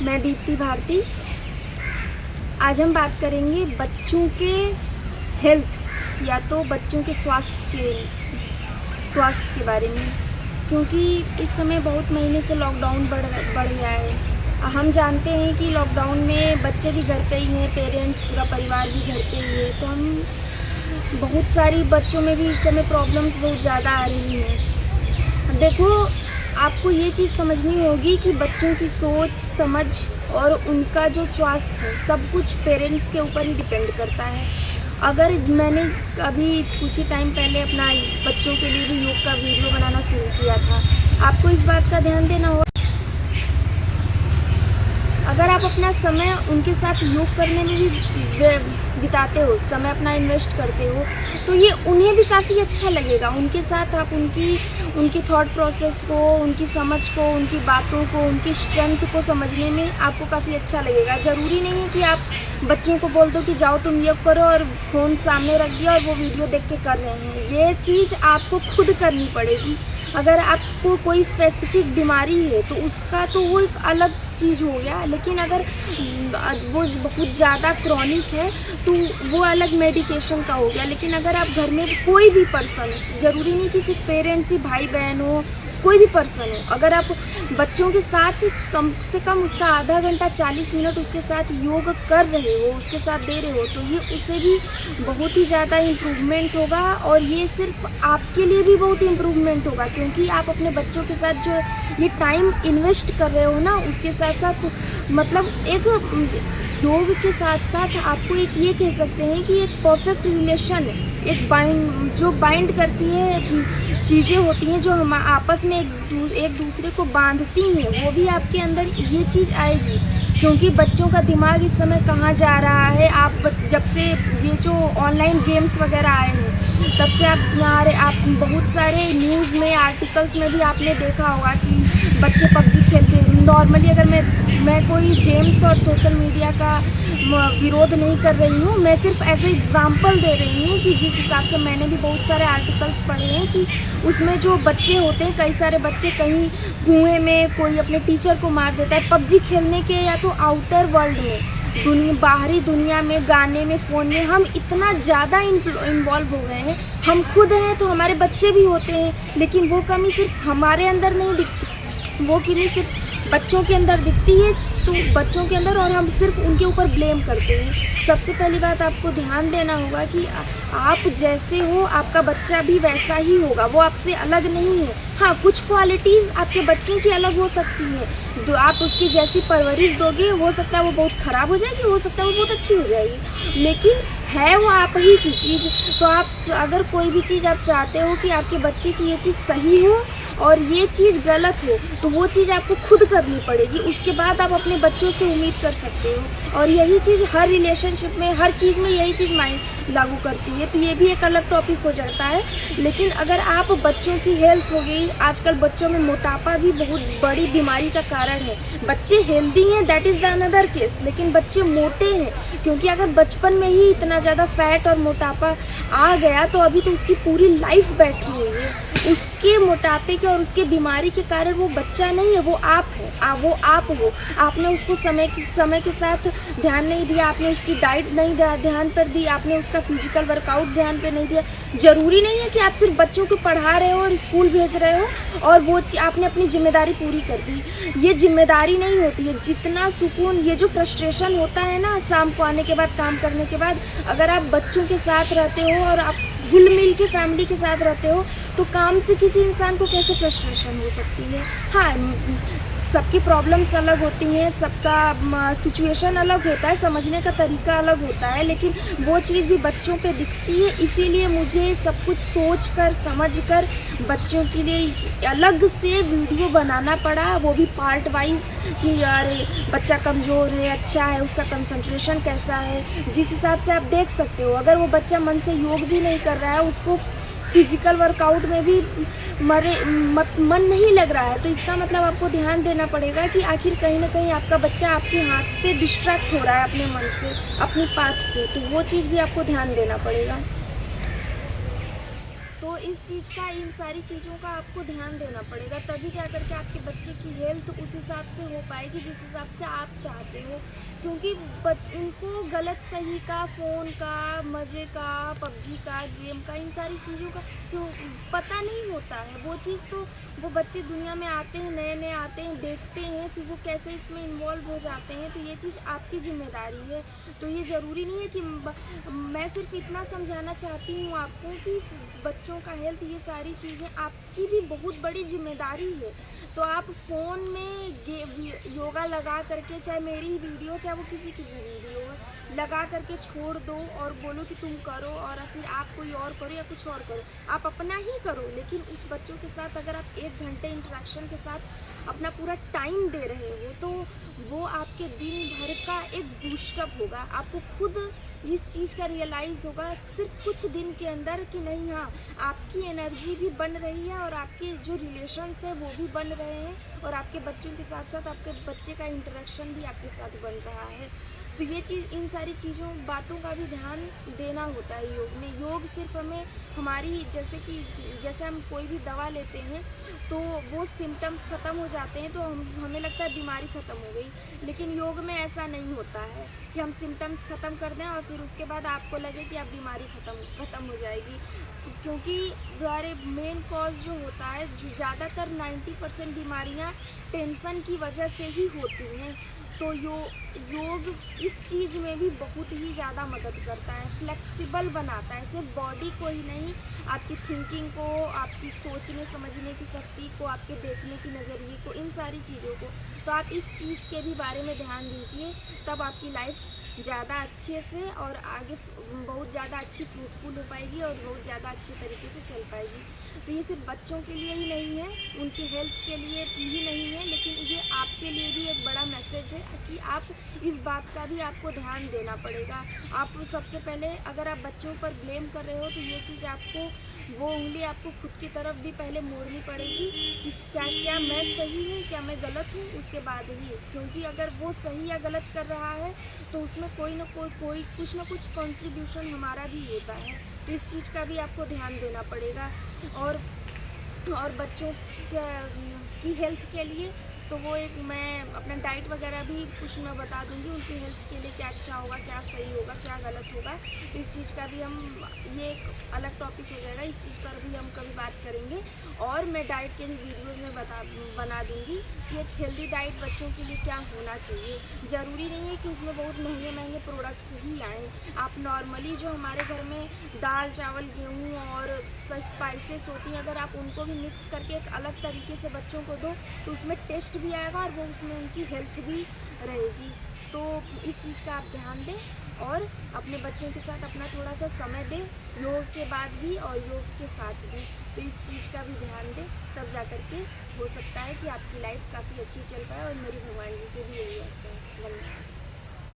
मैं दीप्ति भारती। आज हम बात करेंगे बच्चों के हेल्थ या तो बच्चों के स्वास्थ्य के बारे में, क्योंकि इस समय बहुत महीने से लॉकडाउन बढ़ गया है। हम जानते हैं कि लॉकडाउन में बच्चे भी घर पे ही हैं, पेरेंट्स पूरा परिवार भी घर पे ही है, तो हम बहुत सारी बच्चों में भी इस समय प्रॉब्लम्स बहुत ज़्यादा आ रही हैं। देखो, आपको ये चीज़ समझनी होगी कि बच्चों की सोच समझ और उनका जो स्वास्थ्य है सब कुछ पेरेंट्स के ऊपर ही डिपेंड करता है। अगर मैंने अभी कुछ ही टाइम पहले अपना बच्चों के लिए भी योग का वीडियो बनाना शुरू किया था, आपको इस बात का ध्यान देना होगा, अगर आप अपना समय उनके साथ योग करने में भी बिताते हो, समय अपना इन्वेस्ट करते हो, तो ये उन्हें भी काफ़ी अच्छा लगेगा। उनके साथ आप उनकी थॉट प्रोसेस को, उनकी समझ को, उनकी बातों को, उनकी स्ट्रेंथ को समझने में आपको काफ़ी अच्छा लगेगा। ज़रूरी नहीं है कि आप बच्चों को बोल दो कि जाओ तुम योग करो और फ़ोन सामने रख दिया और वो वीडियो देख के कर रहे हैं। ये चीज़ आपको खुद करनी पड़ेगी। अगर आपको कोई स्पेसिफिक बीमारी है तो उसका तो वो एक अलग चीज़ हो गया, लेकिन अगर वो बहुत ज़्यादा क्रॉनिक है तो वो अलग मेडिकेशन का हो गया। लेकिन अगर आप घर में कोई भी पर्सन, ज़रूरी नहीं कि सिर्फ पेरेंट्स ही, भाई बहन हो, कोई भी पर्सन हो, अगर आप बच्चों के साथ कम से कम उसका आधा घंटा 40 मिनट उसके साथ योग कर रहे हो, उसके साथ दे रहे हो, तो ये उससे भी बहुत ही ज़्यादा इम्प्रूवमेंट होगा। और ये सिर्फ आपके लिए भी बहुत इम्प्रूवमेंट होगा, क्योंकि आप अपने बच्चों के साथ जो ये टाइम इन्वेस्ट कर रहे हो ना, उसके साथ साथ मतलब एक योग के साथ साथ आपको एक ये कह सकते हैं कि एक परफेक्ट रिलेशन, एक बाइंड करती है चीज़ें होती हैं जो हम आपस में एक दूसरे को बांधती हैं, वो भी आपके अंदर ये चीज़ आएगी। क्योंकि बच्चों का दिमाग इस समय कहाँ जा रहा है, आप जब से ये जो ऑनलाइन गेम्स वगैरह आए हैं तब से आप बहुत सारे न्यूज़ में, आर्टिकल्स में भी आपने देखा होगा कि बच्चे पबजी खेलते हैं। नॉर्मली अगर मैं कोई गेम्स और सोशल मीडिया का विरोध नहीं कर रही हूँ, मैं सिर्फ एज ए एग्ज़ाम्पल दे रही हूँ कि जिस हिसाब से मैंने भी बहुत सारे आर्टिकल्स पढ़े हैं कि उसमें जो बच्चे होते हैं, कई सारे बच्चे कहीं कुएं में कोई अपने टीचर को मार देता है पबजी खेलने के, या तो आउटर वर्ल्ड में, बाहरी दुनिया में, गाने में, फ़ोन में हम इतना ज़्यादा इन्वॉल्व हो गए हैं। हम खुद हैं तो हमारे बच्चे भी होते हैं, लेकिन वो कमी सिर्फ हमारे अंदर नहीं दिखती, वो कमी सिर्फ बच्चों के अंदर दिखती है, तो बच्चों के अंदर, और हम सिर्फ उनके ऊपर ब्लेम करते हैं। सबसे पहली बात आपको ध्यान देना होगा कि आप जैसे हो आपका बच्चा भी वैसा ही होगा, वो आपसे अलग नहीं है। हाँ, कुछ क्वालिटीज़ आपके बच्चे की अलग हो सकती हैं, तो आप उसकी जैसी परवरिश दोगे, हो सकता है वो बहुत ख़राब हो जाएगी, हो सकता है वो बहुत अच्छी हो जाएगी, लेकिन है वो आप ही की चीज़। तो आप अगर कोई भी चीज़ आप चाहते हो कि आपके बच्चे की ये चीज़ सही हो और ये चीज़ गलत हो, तो वो चीज़ आपको खुद करनी पड़ेगी, उसके बाद आप अपने बच्चों से उम्मीद कर सकते हो। और यही चीज़ हर रिलेशनशिप में, हर चीज़ में यही चीज़ लागू करती है। तो ये भी एक अलग टॉपिक हो जाता है। लेकिन अगर आप बच्चों की हेल्थ हो गई, आजकल बच्चों में मोटापा भी बहुत बड़ी बीमारी का कारण है। बच्चे हेल्दी हैं, that is the another case, लेकिन बच्चे मोटे हैं, क्योंकि अगर बचपन में ही इतना ज़्यादा फैट और मोटापा आ गया तो अभी तो उसकी पूरी लाइफ बैठी हुई है। उसके मोटापे के और उसके बीमारी के कारण वो बच्चा नहीं है, वो आप है, वो आप हो। आपने उसको समय के साथ ध्यान नहीं दिया, आपने उसकी डाइट नहीं ध्यान पर दी, आपने उसका फिजिकल वर्कआउट ध्यान पे नहीं दिया। ज़रूरी नहीं है कि आप सिर्फ बच्चों को पढ़ा रहे हो और स्कूल भेज रहे हो और वो आपने अपनी जिम्मेदारी पूरी कर दी। ये जिम्मेदारी नहीं होती है। जितना सुकून, ये जो फ्रस्ट्रेशन होता है ना शाम को आने के बाद, काम करने के बाद, अगर आप बच्चों के साथ रहते हो और आप घुल मिल के फैमिली के साथ रहते हो, तो काम से किसी इंसान को कैसे फ्रस्ट्रेशन हो सकती है। हाँ, सबकी प्रॉब्लम्स अलग होती हैं, सबका सिचुएशन अलग होता है, समझने का तरीका अलग होता है, लेकिन वो चीज़ भी बच्चों पे दिखती है। इसीलिए मुझे सब कुछ सोच कर समझ कर बच्चों के लिए अलग से वीडियो बनाना पड़ा, वो भी पार्ट वाइज, कि यार बच्चा कमज़ोर है, अच्छा है, उसका कंसंट्रेशन कैसा है, जिस हिसाब से आप देख सकते हो। अगर वो बच्चा मन से योग भी नहीं कर रहा है, उसको फिज़िकल वर्कआउट में भी मन नहीं लग रहा है, तो इसका मतलब आपको ध्यान देना पड़ेगा कि आखिर कहीं ना कहीं आपका बच्चा आपके हाथ से डिस्ट्रैक्ट हो रहा है, अपने मन से, अपनी पाथ से, तो वो चीज़ भी आपको ध्यान देना पड़ेगा। तो इस चीज़ का, इन सारी चीज़ों का आपको ध्यान देना पड़ेगा, तभी जा कर के आपके बच्चे की हेल्थ उस हिसाब से हो पाएगी जिस हिसाब से आप चाहते हो। क्योंकि उनको गलत सही का, फ़ोन का, मज़े का, पबजी का, गेम का, इन सारी चीज़ों का तो पता नहीं होता है। वो चीज़ तो वो बच्चे दुनिया में आते हैं, नए-नए आते हैं, देखते हैं, फिर वो कैसे इसमें इन्वॉल्व हो जाते हैं, तो ये चीज़ आपकी ज़िम्मेदारी है। तो ये ज़रूरी नहीं है कि मैं सिर्फ़ इतना समझाना चाहती हूँ आपको कि बच्चों का हेल्थ, ये सारी चीज़ें आपकी भी बहुत बड़ी ज़िम्मेदारी है। तो आप फ़ोन में योगा लगा करके, चाहे मेरी ही वीडियो, चाहे वो किसी की भी वीडियो हो, लगा करके छोड़ दो और बोलो कि तुम करो, और फिर आप कोई और करो या कुछ और करो। आप अपना ही करो, लेकिन उस बच्चों के साथ अगर आप 1 घंटे इंटरेक्शन के साथ अपना पूरा टाइम दे रहे हो, तो वो आपके दिन भर का एक बूस्टअप होगा। आपको खुद इस चीज़ का रियलाइज़ होगा सिर्फ कुछ दिन के अंदर कि नहीं, हाँ, आपकी एनर्जी भी बन रही है और आपके जो रिलेशंस है वो भी बन रहे हैं, और आपके बच्चों के साथ साथ आपके बच्चे का इंटरेक्शन भी आपके साथ बन रहा है। तो ये चीज़, इन सारी चीज़ों बातों का भी ध्यान देना होता है योग में। योग सिर्फ हमें हमारी, जैसे हम कोई भी दवा लेते हैं तो वो सिम्टम्स ख़त्म हो जाते हैं, तो हमें लगता है बीमारी ख़त्म हो गई, लेकिन योग में ऐसा नहीं होता है कि हम सिम्टम्स ख़त्म कर दें और फिर उसके बाद आपको लगे कि अब बीमारी ख़त्म हो जाएगी। क्योंकि हमारे मेन कॉज जो होता है, जो ज़्यादातर 90% बीमारियाँ टेंशन की वजह से ही होती हैं। तो योग इस चीज़ में भी बहुत ही ज़्यादा मदद करता है, फ्लेक्सिबल बनाता है, सिर्फ बॉडी को ही नहीं, आपकी थिंकिंग को, आपकी सोचने समझने की शक्ति को, आपके देखने की नज़रिए को, इन सारी चीज़ों को। तो आप इस चीज़ के भी बारे में ध्यान दीजिए, तब आपकी लाइफ ज़्यादा अच्छे से और आगे बहुत ज़्यादा अच्छी फ्रूटफुल हो पाएगी और बहुत ज़्यादा अच्छे तरीके से चल पाएगी। तो ये सिर्फ बच्चों के लिए ही नहीं है, उनकी हेल्थ के लिए ही नहीं है, लेकिन ये आपके लिए भी एक बड़ा मैसेज है कि आप इस बात का भी आपको ध्यान देना पड़ेगा। आप सबसे पहले, अगर आप बच्चों पर ब्लेम कर रहे हो, तो ये चीज़ आपको, वो उंगली आपको खुद की तरफ भी पहले मोड़नी पड़ेगी कि क्या मैं सही हूँ, क्या मैं गलत हूँ, उसके बाद ही। क्योंकि अगर वो सही या गलत कर रहा है तो उसमें कोई ना कोई कुछ ना कुछ कंट्रीब्यूशन हमारा भी होता है। तो इस चीज़ का भी आपको ध्यान देना पड़ेगा। और बच्चों की हेल्थ के लिए तो वो एक, मैं अपना डाइट वगैरह भी कुछ मैं बता दूंगी, उनकी हेल्थ के लिए क्या अच्छा होगा, क्या सही होगा, क्या गलत होगा। तो इस चीज़ का भी हम, ये एक अलग टॉपिक हो जाएगा, इस चीज़ पर भी हम कभी बात करेंगे। और मैं डाइट के भी वीडियोज़ में बना दूँगी कि एक हेल्दी डाइट बच्चों के लिए क्या होना चाहिए। ज़रूरी नहीं है कि उसमें बहुत महंगे प्रोडक्ट्स ही आएँ। आप नॉर्मली जो हमारे घर में दाल, चावल, गेहूँ और स्पाइसेस होती हैं, अगर आप उनको भी मिक्स करके एक अलग तरीके से बच्चों को दो, तो उसमें टेस्ट भी आएगा और वो उसमें उनकी हेल्थ भी रहेगी। तो इस चीज़ का आप ध्यान दें और अपने बच्चों के साथ अपना थोड़ा सा समय दें, योग के बाद भी और योग के साथ भी। तो इस चीज़ का भी ध्यान दें, तब जा कर के हो सकता है कि आपकी लाइफ काफ़ी अच्छी चल पाए, और मेरी भगवान जी से भी यही आशा है। धन्यवाद।